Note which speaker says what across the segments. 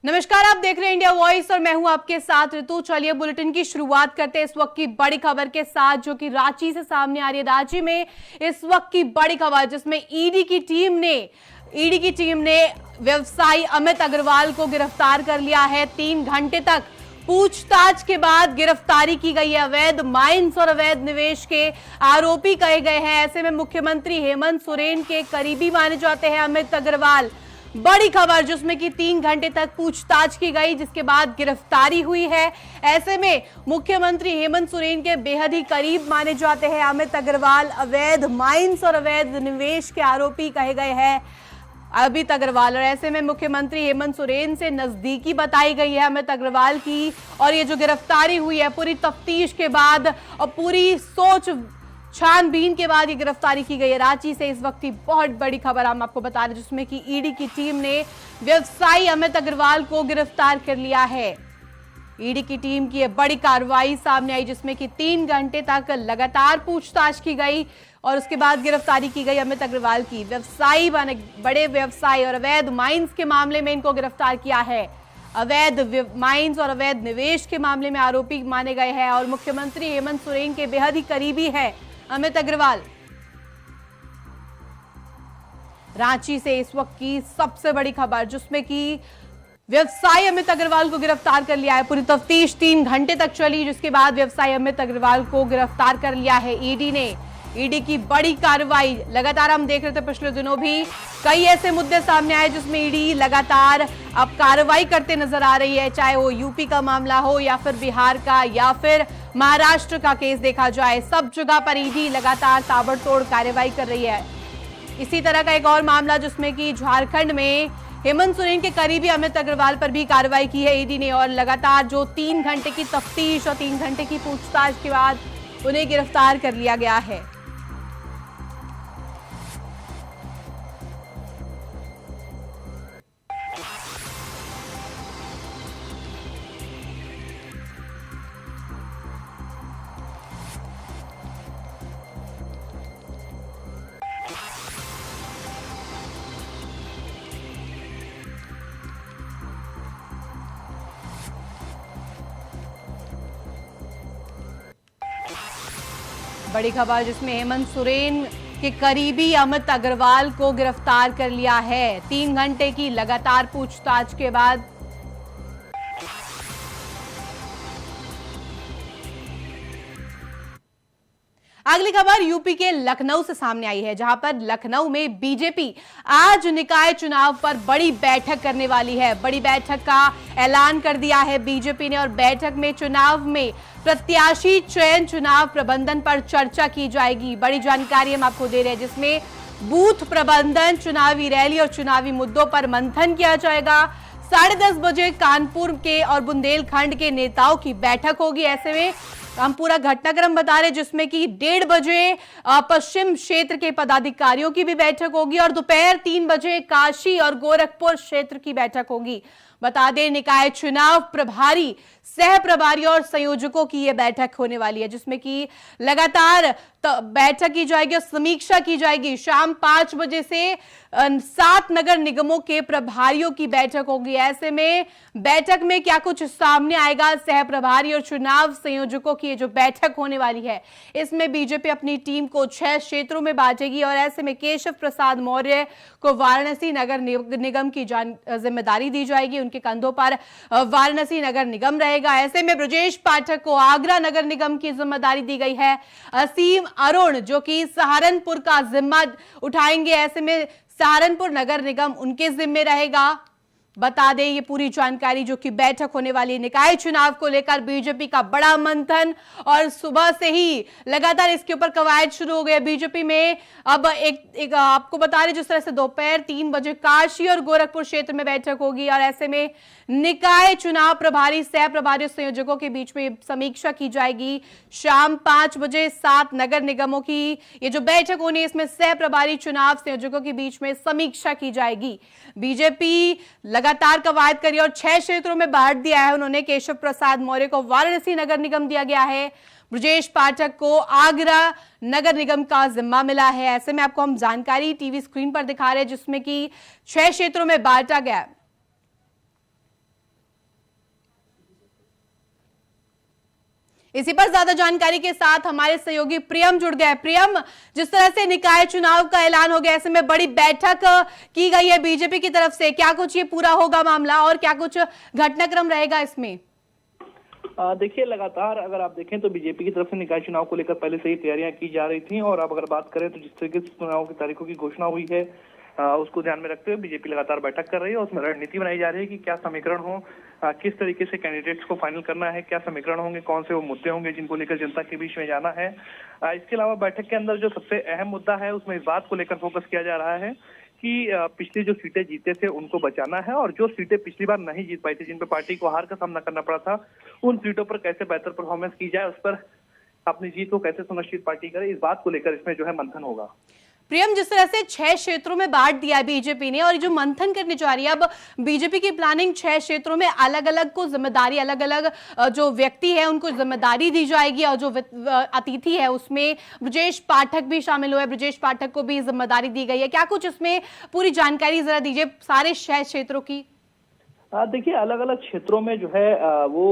Speaker 1: नमस्कार, आप देख रहे हैं इंडिया वॉइस और मैं हूं आपके साथ ऋतु। चलिए बुलेटिन की शुरुआत करते हैं इस वक्त की बड़ी खबर के साथ, जो कि रांची से सामने आ रही है। रांची में इस वक्त की बड़ी खबर, जिसमें ईडी की टीम ने व्यवसायी अमित अग्रवाल को गिरफ्तार कर लिया है। 3 घंटे तक पूछताछ के बाद गिरफ्तारी की गई है। अवैध माइंस और अवैध निवेश के आरोपी कहे गए हैं। ऐसे में मुख्यमंत्री हेमंत सोरेन के करीबी माने जाते हैं अमित अग्रवाल। बड़ी खबर, जिसमें कि 3 घंटे तक पूछताछ की गई, जिसके बाद गिरफ्तारी हुई है। ऐसे में मुख्यमंत्री हेमंत सोरेन के बेहद ही करीब माने जाते हैं अमित अग्रवाल। अवैध माइंस और अवैध निवेश के आरोपी कहे गए हैं अमित अग्रवाल। और ऐसे में मुख्यमंत्री हेमंत सोरेन से नजदीकी बताई गई है अमित अग्रवाल की। और ये जो गिरफ्तारी हुई है, पूरी तफ्तीश के बाद और पूरी सोच छानबीन के बाद ये गिरफ्तारी की गई है। रांची से इस वक्त की बहुत बड़ी खबर हम आपको बता रहे हैं, जिसमें कि ईडी की टीम ने व्यवसायी अमित अग्रवाल को गिरफ्तार कर लिया है। ईडी की टीम की यह बड़ी कार्रवाई सामने आई, जिसमें कि 3 घंटे तक लगातार पूछताछ की गई और उसके बाद गिरफ्तारी की गई अमित अग्रवाल की। व्यवसायी बड़े व्यवसायी और अवैध माइंस के मामले में इनको गिरफ्तार किया है। अवैध माइंस और अवैध निवेश के मामले में आरोपी माने गए हैं और मुख्यमंत्री हेमंत सोरेन के बेहद ही करीबी है अमित अग्रवाल। रांची से इस वक्त की सबसे बड़ी खबर, जिसमें कि व्यवसायी अमित अग्रवाल को गिरफ्तार कर लिया है। पूरी तफ्तीश 3 घंटे तक चली, जिसके बाद व्यवसायी अमित अग्रवाल को गिरफ्तार कर लिया है ईडी ने। ईडी की बड़ी कार्रवाई लगातार हम देख रहे थे पिछले दिनों भी कई ऐसे मुद्दे सामने आए, जिसमें ईडी लगातार अब कार्रवाई करते नजर आ रही है। चाहे वो यूपी का मामला हो या फिर बिहार का या फिर महाराष्ट्र का केस देखा जाए, सब जगह पर ईडी लगातार ताबड़तोड़ कार्रवाई कर रही है। इसी तरह का एक और मामला, जिसमें कि झारखंड में हेमंत सोरेन के करीबी अमित अग्रवाल पर भी कार्रवाई की है ईडी ने। और लगातार जो 3 घंटे की तफ्तीश और 3 घंटे की पूछताछ के बाद उन्हें गिरफ्तार कर लिया गया है। बड़ी खबर, जिसमें हेमंत सोरेन के करीबी अमित अग्रवाल को गिरफ्तार कर लिया है। 3 घंटे की लगातार पूछताछ के बाद अगली खबर यूपी के लखनऊ से सामने आई है, जहां पर लखनऊ में बीजेपी आज निकाय चुनाव पर बड़ी बैठक करने वाली है। बड़ी बैठक का ऐलान कर दिया है बीजेपी ने और बैठक में चुनाव में प्रत्याशी चयन, चुनाव प्रबंधन पर चर्चा की जाएगी। बड़ी जानकारी हम आपको दे रहे हैं, जिसमें बूथ प्रबंधन, चुनावी रैली और चुनावी मुद्दों पर मंथन किया जाएगा। 10:30 बजे कानपुर के और बुंदेलखंड के नेताओं की बैठक होगी। ऐसे में हम पूरा घटनाक्रम बता रहे हैं, जिसमें कि 1:30 बजे पश्चिम क्षेत्र के पदाधिकारियों की भी बैठक होगी और दोपहर 3 बजे काशी और गोरखपुर क्षेत्र की बैठक होगी। बता दें, निकाय चुनाव प्रभारी, सह प्रभारी और संयोजकों की यह बैठक होने वाली है, जिसमें कि लगातार बैठक की जाएगी और समीक्षा की जाएगी। शाम 5 बजे से 7 नगर निगमों के प्रभारियों की बैठक होगी। ऐसे में बैठक में क्या कुछ सामने आएगा, सह प्रभारी और चुनाव संयोजकों की ये जो बैठक होने वाली है, इसमें बीजेपी अपनी टीम को 6 क्षेत्रों में बांटेगी। और ऐसे में केशव प्रसाद मौर्य को वाराणसी नगर निगम की जिम्मेदारी दी जाएगी। उनके कंधों पर वाराणसी नगर निगम रहेगा। ऐसे में ब्रजेश पाठक को आगरा नगर निगम की जिम्मेदारी दी गई है। असीम अरुण जो कि सहारनपुर का जिम्मा उठाएंगे। ऐसे में सहारनपुर नगर निगम उनके जिम्मे रहेगा। बता दें, ये पूरी जानकारी जो कि बैठक होने वाली निकाय चुनाव को लेकर बीजेपी का बड़ा मंथन और सुबह से ही लगातार इसके ऊपर कवायद शुरू हो गई बीजेपी में। अब एक आपको बता रहे, जिस तरह से दोपहर 3 बजे काशी और गोरखपुर क्षेत्र में बैठक होगी और ऐसे में निकाय चुनाव प्रभारी, सह प्रभारी संयोजकों के बीच में समीक्षा की जाएगी। शाम 5 बजे 7 नगर निगमों की ये जो बैठक होनी है, इसमें सह प्रभारी चुनाव संयोजकों के बीच में समीक्षा की जाएगी। बीजेपी लगातार कवायद करी और 6 क्षेत्रों में बांट दिया है उन्होंने। केशव प्रसाद मौर्य को वाराणसी नगर निगम दिया गया है, ब्रजेश पाठक को आगरा नगर निगम का जिम्मा मिला है। ऐसे में आपको हम जानकारी टीवी स्क्रीन पर दिखा रहे हैं, जिसमें कि 6 क्षेत्रों में बांटा गया है। इसी पर ज्यादा जानकारी के साथ हमारे सहयोगी प्रियम जुड़ गए। प्रियम, जिस तरह से निकाय चुनाव का ऐलान हो गया, ऐसे में बड़ी बैठक की गई है बीजेपी की तरफ से, क्या कुछ ये पूरा होगा मामला और क्या कुछ घटनाक्रम रहेगा इसमें?
Speaker 2: देखिए, लगातार अगर आप देखें तो बीजेपी की तरफ से निकाय चुनाव को लेकर पहले से ही तैयारियां की जा रही थी और अब अगर बात करें तो जिस तरीके से चुनाव की तारीखों की घोषणा हुई है उसको ध्यान में रखते हुए बीजेपी लगातार बैठक कर रही है और उसमें रणनीति बनाई जा रही है कि क्या समीकरण हो, किस तरीके से कैंडिडेट्स को फाइनल करना है, क्या समीकरण होंगे, कौन से वो मुद्दे होंगे जिनको लेकर जनता के बीच में जाना है। इसके अलावा बैठक के अंदर जो सबसे अहम मुद्दा है उसमें इस बात को लेकर फोकस किया जा रहा है कि पिछली जो सीटें जीते थे उनको बचाना है और जो सीटें पिछली बार नहीं जीत पाई थी, जिन पर पार्टी को हार का सामना करना पड़ा था, उन सीटों पर कैसे बेहतर परफॉर्मेंस की जाए, उस पर अपनी जीत को कैसे सुनिश्चित पार्टी करे, इस बात को लेकर इसमें जो है मंथन होगा।
Speaker 1: प्रियम, जिस तरह से 6 क्षेत्रों में बांट दिया है बीजेपी ने और जो मंथन करने जा रही है, अब बीजेपी की प्लानिंग 6 क्षेत्रों में अलग अलग को जिम्मेदारी, अलग अलग जो व्यक्ति है उनको जिम्मेदारी दी जाएगी और जो अतिथि है उसमें ब्रजेश पाठक भी शामिल हुए, ब्रजेश पाठक को भी जिम्मेदारी दी गई है। क्या कुछ इसमें पूरी जानकारी जरा दीजिए सारे 6 क्षेत्रों की।
Speaker 2: देखिए, अलग अलग क्षेत्रों में जो है वो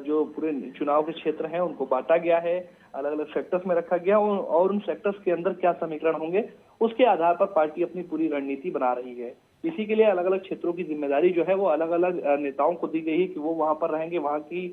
Speaker 2: जो पूरे चुनाव के क्षेत्र हैं उनको बांटा गया है, अलग अलग सेक्टर्स में रखा गया और उन सेक्टर्स के अंदर क्या समीकरण होंगे उसके आधार पर पार्टी अपनी पूरी रणनीति बना रही है। इसी के लिए अलग अलग क्षेत्रों की जिम्मेदारी जो है वो अलग अलग नेताओं को दी गई है कि वो वहां पर रहेंगे, वहां की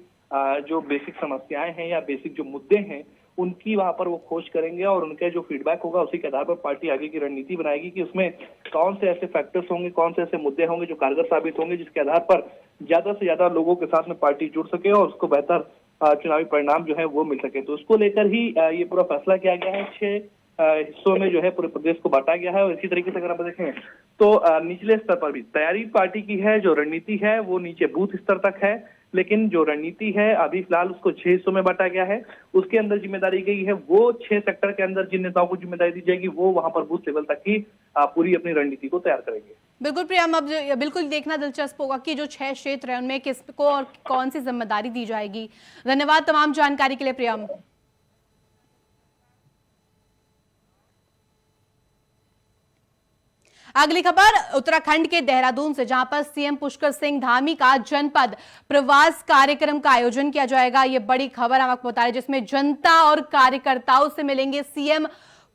Speaker 2: जो बेसिक समस्याएं हैं या बेसिक जो मुद्दे हैं उनकी वहां पर वो खोज करेंगे और उनका जो फीडबैक होगा उसी के आधार पर पार्टी आगे की रणनीति बनाएगी कि उसमें कौन से ऐसे फैक्टर्स होंगे, कौन से ऐसे मुद्दे होंगे जो कारगर साबित होंगे, जिसके आधार पर ज्यादा से ज्यादा लोगों के साथ में पार्टी जुड़ सके और उसको बेहतर चुनावी परिणाम जो है वो मिल सके। तो उसको लेकर ही ये पूरा फैसला किया गया है। 6 हिस्सों में जो है पूरे प्रदेश को बांटा गया है और इसी तरीके से अगर आप देखें तो निचले स्तर पर भी तैयारी पार्टी की है, जो रणनीति है वो नीचे बूथ स्तर तक है, लेकिन जो रणनीति है अभी फिलहाल उसको 6 हिस्सों में बांटा गया है। उसके अंदर जिम्मेदारी गई है वो 6 सेक्टर के अंदर जिन नेताओं को जिम्मेदारी दी जाएगी वो वहां पर बूथ लेवल तक ही पूरी अपनी रणनीति को तैयार करेंगे।
Speaker 1: बिल्कुल प्रियम, अब बिल्कुल देखना दिलचस्प होगा कि जो 6 क्षेत्र है उनमें किसको और कौन सी जिम्मेदारी दी जाएगी। धन्यवाद तमाम जानकारी के लिए प्रियम। अगली खबर उत्तराखंड के देहरादून से, जहां पर सीएम पुष्कर सिंह धामी का जनपद प्रवास कार्यक्रम का आयोजन किया जाएगा। ये बड़ी खबर हम आपको बता रहे हैं, जिसमें जनता और कार्यकर्ताओं से मिलेंगे सीएम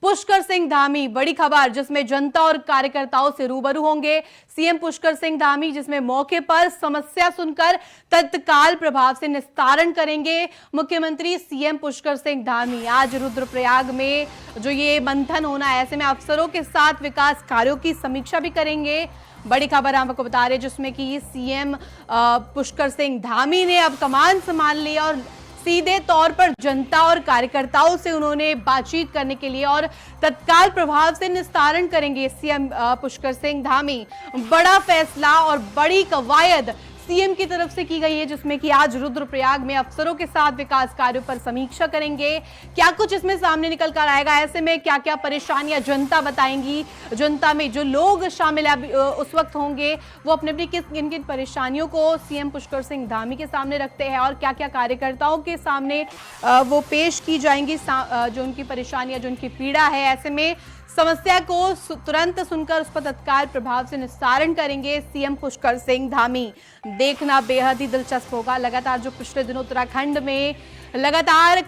Speaker 1: पुष्कर सिंह धामी। बड़ी खबर जिसमें जनता और कार्यकर्ताओं से रूबरू होंगे सीएम पुष्कर सिंह धामी, जिसमें मौके पर समस्या सुनकर तत्काल प्रभाव से निस्तारण करेंगे मुख्यमंत्री सीएम पुष्कर सिंह धामी। आज रुद्रप्रयाग में जो ये मंथन होना है, ऐसे में अफसरों के साथ विकास कार्यों की समीक्षा भी करेंगे। बड़ी खबर हम आपको बता रहे हैं, जिसमें कि सीएम पुष्कर सिंह धामी ने अब कमान संभाल ली और सीधे तौर पर जनता और कार्यकर्ताओं से उन्होंने बातचीत करने के लिए और तत्काल प्रभाव से निस्तारण करेंगे सीएम पुष्कर सिंह धामी। बड़ा फैसला और बड़ी कवायद सीएम की तरफ से की गई है, जिसमें कि आज रुद्रप्रयाग में अफसरों के साथ विकास कार्यों पर समीक्षा करेंगे। क्या कुछ इसमें सामने निकल कर आएगा, ऐसे में क्या क्या परेशानियां जनता बताएंगी, जनता में जो लोग शामिल उस वक्त होंगे वो अपने अपनी किन किन परेशानियों को सीएम पुष्कर सिंह धामी के सामने रखते हैं और क्या क्या कार्यकर्ताओं के सामने वो पेश की जाएंगी, जो उनकी परेशानियां, जो उनकी पीड़ा है। ऐसे में समस्या को तुरंत सुनकर उस पर तत्काल प्रभाव से निस्तारण करेंगे सीएम पुष्कर सिंह धामी। देखना बेहद ही दिलचस्प होगा। लगातार जो पिछले दिनों उत्तराखंड में लगातार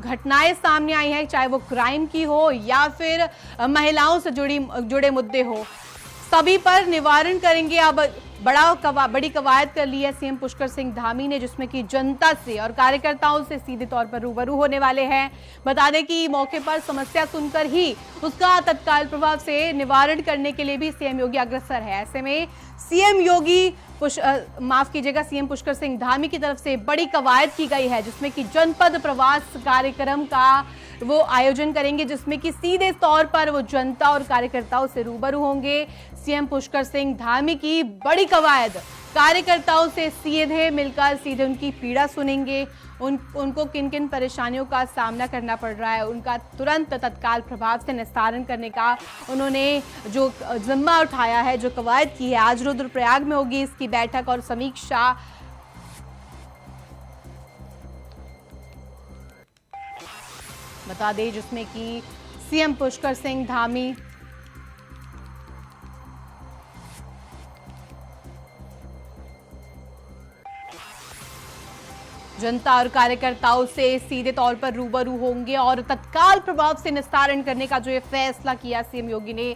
Speaker 1: घटनाएं सामने आई हैं, चाहे वो क्राइम की हो या फिर महिलाओं से जुड़े मुद्दे हो, सभी पर निवारण करेंगे। अब बड़ी कवायद कर ली है सीएम पुष्कर सिंह धामी ने, जिसमें कि जनता से और कार्यकर्ताओं से सीधे तौर पर रूबरू होने वाले हैं। बता दें कि मौके पर समस्या सुनकर ही उसका तत्काल प्रभाव से निवारण करने के लिए भी सीएम योगी अग्रसर है। ऐसे में सीएम योगी सीएम पुष्कर सिंह धामी की तरफ से बड़ी कवायद की गई है, जिसमें कि जनपद प्रवास कार्यक्रम का वो आयोजन करेंगे, जिसमें कि सीधे तौर पर वो जनता और कार्यकर्ताओं से रूबरू होंगे। सीएम पुष्कर सिंह धामी की बड़ी कवायद, कार्यकर्ताओं से सीधे मिलकर सीधे उनकी पीड़ा सुनेंगे, उनको किन किन परेशानियों का सामना करना पड़ रहा है, उनका तुरंत तत्काल प्रभाव से निस्तारण करने का उन्होंने जो जिम्मा उठाया है, जो कवायद की है। आज रुद्रप्रयाग में होगी इसकी बैठक और समीक्षा। बता दें जिसमें कि सीएम पुष्कर सिंह धामी जनता और कार्यकर्ताओं से सीधे तौर पर रूबरू होंगे और तत्काल प्रभाव से निस्तारण करने का जो ये फैसला किया सीएम योगी ने,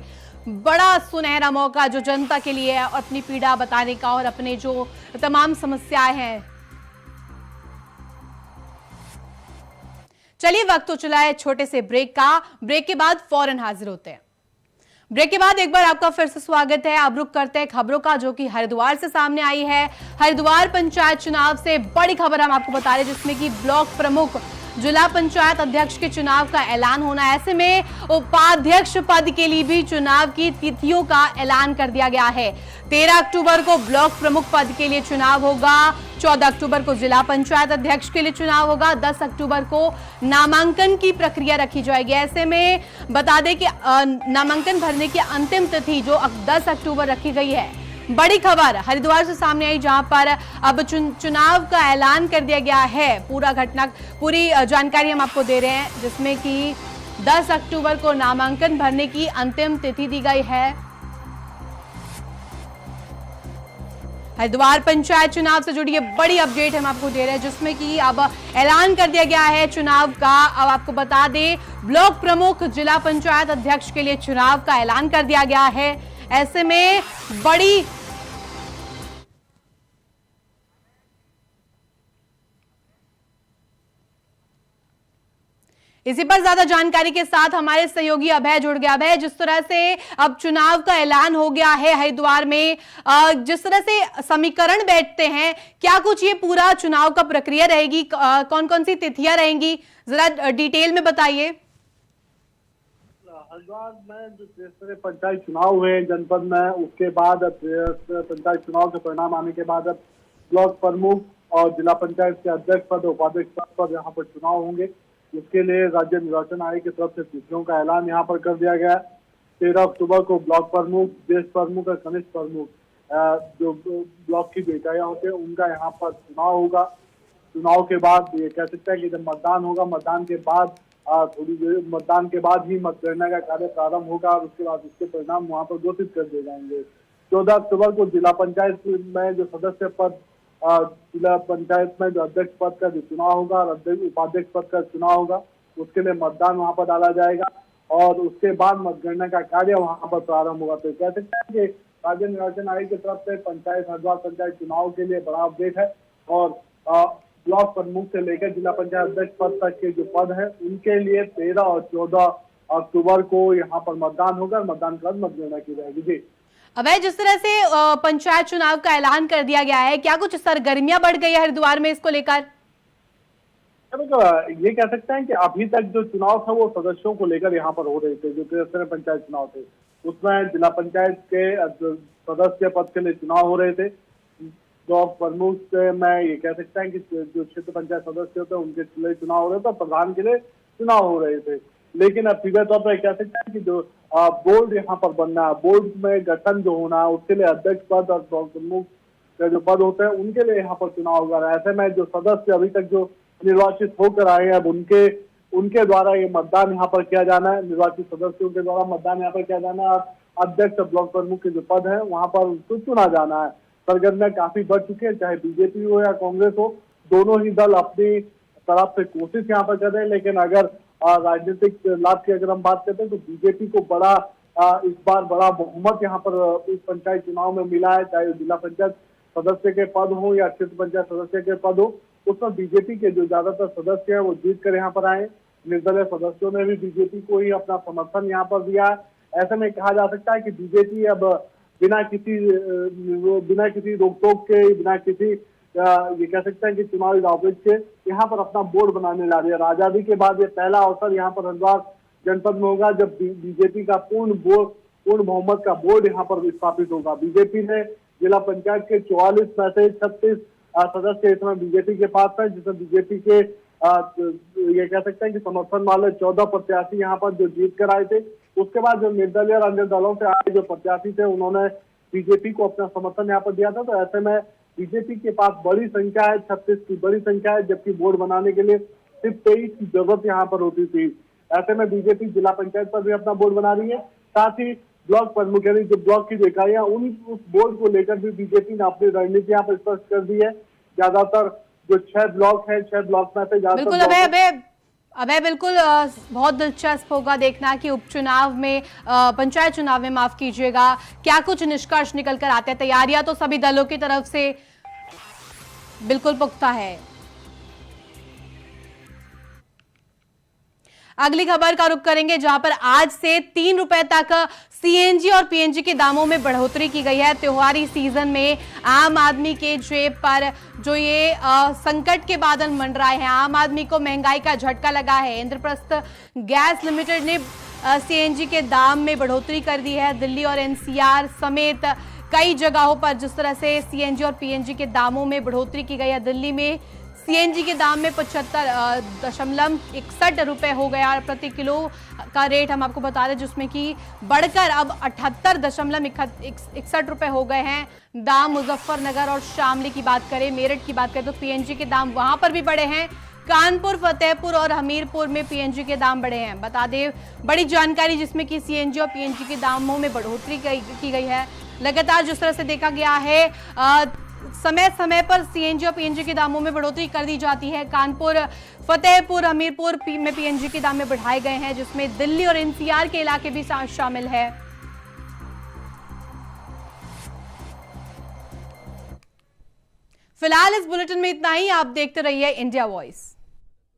Speaker 1: बड़ा सुनहरा मौका जो जनता के लिए है अपनी पीड़ा बताने का और अपने जो तमाम समस्याएं हैं। चलिए वक्त तो चला है छोटे से ब्रेक का। ब्रेक के बाद फौरन हाजिर होते हैं। ब्रेक के बाद एक बार आपका फिर से स्वागत है। अब रुक करते हैं खबरों का जो कि हरिद्वार से सामने आई है। हरिद्वार पंचायत चुनाव से बड़ी खबर हम आपको बता रहे हैं, जिसमें कि ब्लॉक प्रमुख, जिला पंचायत अध्यक्ष के चुनाव का ऐलान होना है। ऐसे में उपाध्यक्ष पद के लिए भी चुनाव की तिथियों का ऐलान कर दिया गया है। 13 अक्टूबर को ब्लॉक प्रमुख पद के लिए चुनाव होगा, 14 अक्टूबर को जिला पंचायत अध्यक्ष के लिए चुनाव होगा, 10 अक्टूबर को नामांकन की प्रक्रिया रखी जाएगी। ऐसे में बता दें कि नामांकन भरने की अंतिम तिथि जो 10 अक्टूबर रखी गई है। बड़ी खबर हरिद्वार से सामने आई, जहां पर अब चुनाव का ऐलान कर दिया गया है। पूरी जानकारी हम आपको दे रहे हैं, जिसमें कि 10 अक्टूबर को नामांकन भरने की अंतिम तिथि दी गई है। हरिद्वार पंचायत चुनाव से जुड़ी ये बड़ी अपडेट हम आपको दे रहे हैं, जिसमें कि अब ऐलान कर दिया गया है चुनाव का। अब आपको बता दें, ब्लॉक प्रमुख, जिला पंचायत अध्यक्ष के लिए चुनाव का ऐलान कर दिया गया है। ऐसे में बड़ी इसी पर ज्यादा जानकारी के साथ हमारे सहयोगी अभय जुड़ गया। अभय, जिस तरह से अब चुनाव का ऐलान हो गया है हरिद्वार में, जिस तरह से समीकरण बैठते हैं, क्या कुछ ये पूरा चुनाव का प्रक्रिया रहेगी, कौन कौन सी तिथियां रहेंगी, जरा डिटेल में बताइए।
Speaker 3: हरिद्वार में जो त्रिस्तरीय पंचायत चुनाव हुए जनपद में, उसके बाद पंचायत चुनाव के परिणाम आने के बाद ब्लॉक प्रमुख और जिला पंचायत के अध्यक्ष पद, उपाध्यक्ष पद पर यहाँ पर चुनाव होंगे। उसके लिए राज्य निर्वाचन आयोग की तरफ से तिथियों का ऐलान यहाँ पर कर दिया गया। 13 अक्टूबर को ब्लॉक प्रमुख, देश प्रमुख और कनिष्ठ प्रमुख, जो ब्लॉक की जो इकाइयां होते हैं, उनका यहाँ पर चुनाव होगा। चुनाव के बाद ये कह सकते हैं कि जब मतदान होगा, मतदान के बाद मतदान के बाद ही मतगणना का कार्य प्रारंभ होगा और उसके बाद उसके परिणाम वहाँ पर घोषित कर दिए जाएंगे। 14 अक्टूबर को जिला पंचायत में जो सदस्य पद, जिला पंचायत में जो अध्यक्ष पद का जो चुनाव होगा और उपाध्यक्ष पद का चुनाव होगा, उसके लिए मतदान वहां पर डाला जाएगा और उसके बाद मतगणना का कार्य वहां पर प्रारंभ होगा। तो कह सकते हैं कि राज्य निर्वाचन आयोग की तरफ से हरिद्वार पंचायत चुनाव के लिए बड़ा अपडेट है और ब्लॉक प्रमुख से लेकर जिला पंचायत अध्यक्ष पद तक के जो पद है, उनके लिए 13 और 14 अक्टूबर को यहाँ पर मतदान होगा। मतदान के बाद मतगणना की जाएगी। जी
Speaker 1: अभय, जिस तरह से पंचायत चुनाव का ऐलान कर दिया गया है, क्या कुछ सरगर्मियां बढ़ गई है हरिद्वार में इसको लेकर?
Speaker 3: ये कह सकते हैं कि अभी तक जो चुनाव था वो सदस्यों को लेकर यहाँ पर हो रहे थे। जो त्रिस्तरीय पंचायत चुनाव थे उसमें जिला पंचायत के सदस्य पद के लिए चुनाव हो रहे थे। ब्लॉक प्रमुख में ये कह सकते हैं कि जो क्षेत्र पंचायत सदस्य होते हैं उनके लिए चुनाव हो रहे थे, प्रधान के लिए चुनाव हो रहे थे। लेकिन अब सीधे तौर पर कह सकते हैं कि जो बोर्ड यहाँ पर बनना है, बोर्ड में गठन जो होना है, उसके लिए अध्यक्ष पद और ब्लॉक प्रमुख के जो पद होते हैं उनके लिए यहाँ पर चुनाव होगा। ऐसे में जो सदस्य अभी तक जो निर्वाचित होकर आए हैं, अब उनके द्वारा ये मतदान यहाँ पर किया जाना है। निर्वाचित सदस्यों के द्वारा मतदान यहाँ पर किया जाना है और अध्यक्ष ब्लॉक प्रमुख के जो पद है वहाँ पर उनको चुना जाना है। सरगर्मियां काफी बढ़ चुकी है, चाहे बीजेपी हो या कांग्रेस हो, दोनों ही दल अपनी तरफ से कोशिश यहाँ पर कर रहे हैं। लेकिन अगर राजनीतिक लाभ की अगर हम बात करते हैं तो बीजेपी को इस बार बड़ा बहुमत यहाँ पर इस पंचायत चुनाव में मिला है। चाहे जिला पंचायत सदस्य के पद हो या क्षेत्र पंचायत सदस्य के पद हो, उसमें बीजेपी के जो ज्यादातर सदस्य हैं वो जीत कर यहाँ पर आए। निर्दलीय सदस्यों ने भी बीजेपी को ही अपना समर्थन यहाँ पर दिया है। ऐसे में कहा जा सकता है कि बीजेपी अब बिना किसी रोक टोक के, बिना किसी ये कह सकते हैं कि चुनावी दावेज के यहाँ पर अपना बोर्ड बनाने ला रही है। आजादी के बाद ये पहला अवसर यहाँ पर हरिद्वार जनपद में होगा जब बीजेपी का पूर्ण बहुमत का बोर्ड यहाँ पर स्थापित होगा। बीजेपी ने जिला पंचायत के 44 में से 36 सदस्य इसमें बीजेपी के पास है, जिसमें बीजेपी के ये कह सकते हैं कि समर्थन वाले 14 प्रत्याशी यहाँ पर जो जीत कर आए थे। उसके बाद जो निर्दलीय और अन्य दलों से आए जो प्रत्याशी थे उन्होंने बीजेपी को अपना समर्थन यहाँ पर दिया था। तो ऐसे में बीजेपी के पास बड़ी संख्या है, 36 की बड़ी संख्या है, जबकि बोर्ड बनाने के लिए सिर्फ 23 की जरूरत यहाँ पर होती थी। ऐसे में बीजेपी जिला पंचायत पर भी अपना बोर्ड बना रही है, साथ ही ब्लॉक प्रमुख यानी जो ब्लॉक की इकाइयां उस बोर्ड को लेकर भी बीजेपी ने अपनी रणनीति यहाँ पर स्पष्ट कर दी है। ज्यादातर जो 6 ब्लॉक है, 6 ब्लॉक में से ज्यादातर
Speaker 1: बिल्कुल अभय बिल्कुल बहुत दिलचस्प होगा देखना कि उपचुनाव में पंचायत चुनाव में माफ कीजिएगा क्या कुछ निष्कर्ष निकल कर आते हैं। तैयारियां तो सभी दलों की तरफ से बिल्कुल पुख्ता है। अगली खबर का रुख करेंगे जहां पर आज से 3 रुपए तक सीएनजी और पीएनजी के दामों में बढ़ोतरी की गई है। त्योहारी सीजन में आम आदमी के जेब पर जो ये संकट के बादल मंडराए हैं, आम आदमी को महंगाई का झटका लगा है। इंद्रप्रस्थ गैस लिमिटेड ने सीएनजी के दाम में बढ़ोतरी कर दी है। दिल्ली और एनसीआर समेत कई जगहों पर जिस तरह से सीएनजी और पीएनजी के दामों में बढ़ोतरी की गई है, दिल्ली में सीएनजी के दाम में 75.61 रुपए हो गया प्रति किलो का रेट हम आपको बता दें, जिसमें कि बढ़कर अब 78.61 रुपए हो गए हैं दाम। मुजफ्फरनगर और शामली की बात करें, मेरठ की बात करें तो पीएनजी के दाम वहां पर भी बढ़े हैं। कानपुर, फतेहपुर और हमीरपुर में पीएनजी के दाम बढ़े हैं। बता दें बड़ी जानकारी जिसमें कि सीएनजी और पीएनजी के दामों में बढ़ोतरी की गई है। लगातार जिस तरह से देखा गया है समय समय पर सीएनजी और पीएनजी के दामों में बढ़ोतरी कर दी जाती है। कानपुर, फतेहपुर, हमीरपुर में पीएनजी के दाम में बढ़ाए गए हैं, जिसमें दिल्ली और एनसीआर के इलाके भी शामिल है। फिलहाल इस बुलेटिन में इतना ही। आप देखते रहिए इंडिया वॉइस।